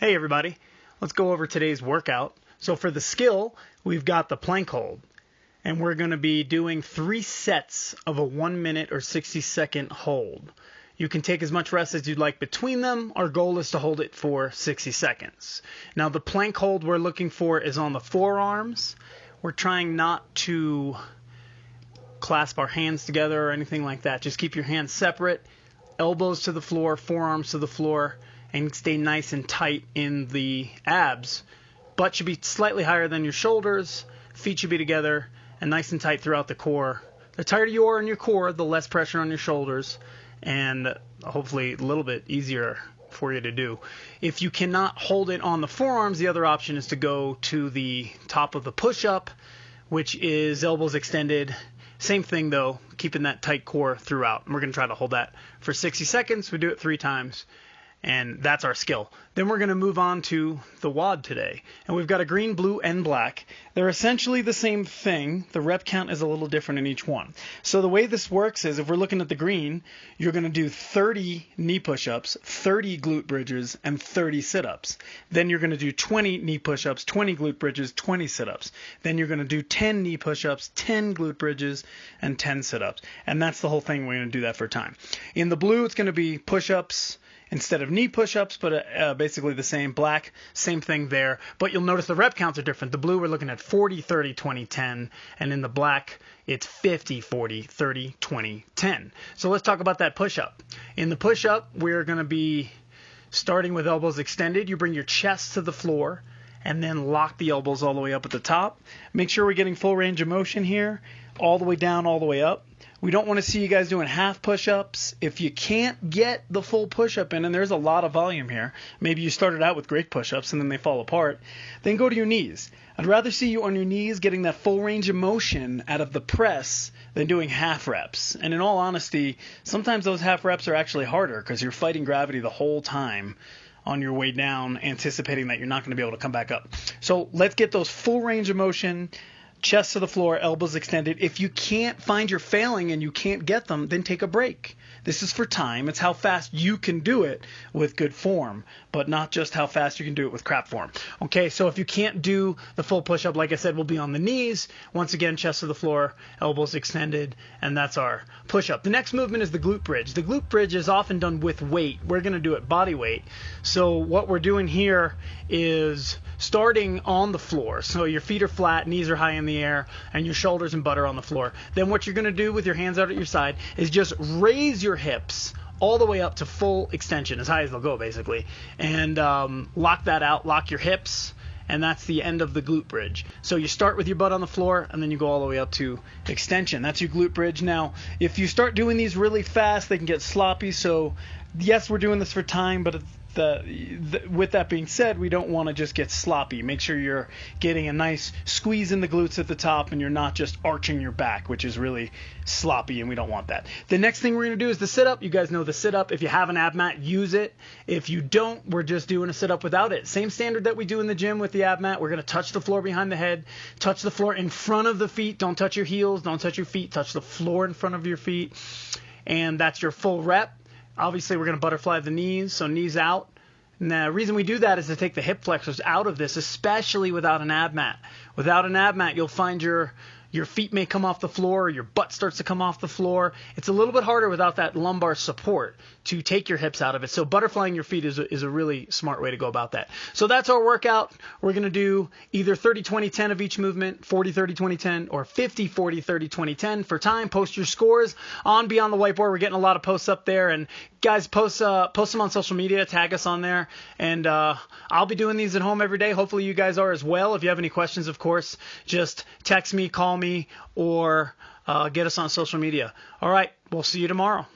Hey everybody, let's go over today's workout. So for the skill, we've got the plank hold, and we're going to be doing 3 sets of a 1 minute or 60-second hold. You can take as much rest as you'd like between them. Our goal is to hold it for 60 seconds. Now the plank hold we're looking for is on the forearms. We're trying not to clasp our hands together or anything like that. Just keep your hands separate, elbows to the floor, forearms to the floor, and stay nice and tight in the abs. Butt should be slightly higher than your shoulders, feet should be together, and nice and tight throughout the core. The tighter you are in your core, the less pressure on your shoulders, and hopefully a little bit easier for you to do. If you cannot hold it on the forearms, the other option is to go to the top of the push-up, which is elbows extended. Same thing though, keeping that tight core throughout. And we're going to try to hold that for 60 seconds. We do it 3 times. And that's our skill. Then we're going to move on to the WOD today. And we've got a green, blue, and black. They're essentially the same thing. The rep count is a little different in each one. So the way this works is if we're looking at the green, you're going to do 30 knee push-ups, 30 glute bridges, and 30 sit-ups. Then you're going to do 20 knee push-ups, 20 glute bridges, 20 sit-ups. Then you're going to do 10 knee push-ups, 10 glute bridges, and 10 sit-ups. And that's the whole thing. We're going to do that for time. In the blue, it's going to be push-ups instead of knee push-ups, but basically the same. Black, same thing there. But you'll notice the rep counts are different. The blue, we're looking at 40, 30, 20, 10. And in the black, it's 50, 40, 30, 20, 10. So let's talk about that push-up. In the push-up, we're going to be starting with elbows extended. You bring your chest to the floor and then lock the elbows all the way up at the top. Make sure we're getting full range of motion here, all the way down, all the way up. We don't want to see you guys doing half push-ups. If you can't get the full push-up in, and there's a lot of volume here, maybe you started out with great push-ups and then they fall apart, then go to your knees. I'd rather see you on your knees getting that full range of motion out of the press than doing half reps. And in all honesty, sometimes those half reps are actually harder because you're fighting gravity the whole time on your way down, anticipating that you're not going to be able to come back up. So let's get those full range of motion, chest to the floor, elbows extended. If you can't find your failing and you can't get them, then take a break. This is for time. It's how fast you can do it with good form, but not just how fast you can do it with crap form. Okay, so if you can't do the full push-up, like I said, we'll be on the knees. Once again, chest to the floor, elbows extended, and that's our push-up. The next movement is the glute bridge. The glute bridge is often done with weight. We're going to do it body weight. So what we're doing here is starting on the floor. So your feet are flat, knees are high in the air, and your shoulders and butt are on the floor. Then what you're going to do with your hands out at your side is just raise your hips all the way up to full extension, as high as they'll go basically, and lock that out, lock your hips, and that's the end of the glute bridge. So you start with your butt on the floor, and then you go all the way up to extension. That's your glute bridge. Now, if you start doing these really fast, they can get sloppy, so yes, we're doing this for time, but with that being said, we don't want to just get sloppy. Make sure you're getting a nice squeeze in the glutes at the top and you're not just arching your back, which is really sloppy, and we don't want that. The next thing we're going to do is the sit-up. You guys know the sit-up. If you have an ab mat, use it. If you don't, we're just doing a sit-up without it. Same standard that we do in the gym with the ab mat. We're going to touch the floor behind the head, touch the floor in front of the feet. Don't touch your heels. Don't touch your feet. Touch the floor in front of your feet. And that's your full rep. Obviously, we're going to butterfly the knees, so knees out. And the reason we do that is to take the hip flexors out of this, especially without an ab mat. Without an ab mat, you'll find your feet may come off the floor, or your butt starts to come off the floor. It's a little bit harder without that lumbar support to take your hips out of it. So butterflying your feet is a really smart way to go about that. So that's our workout. We're going to do either 30, 20, 10 of each movement, 40, 30, 20, 10, or 50, 40, 30, 20, 10 for time. Post your scores on Beyond the Whiteboard. We're getting a lot of posts up there. And guys, post them on social media. Tag us on there. And I'll be doing these at home every day. Hopefully you guys are as well. If you have any questions, of course, just text me, call me, or get us on social media. All right, we'll see you tomorrow.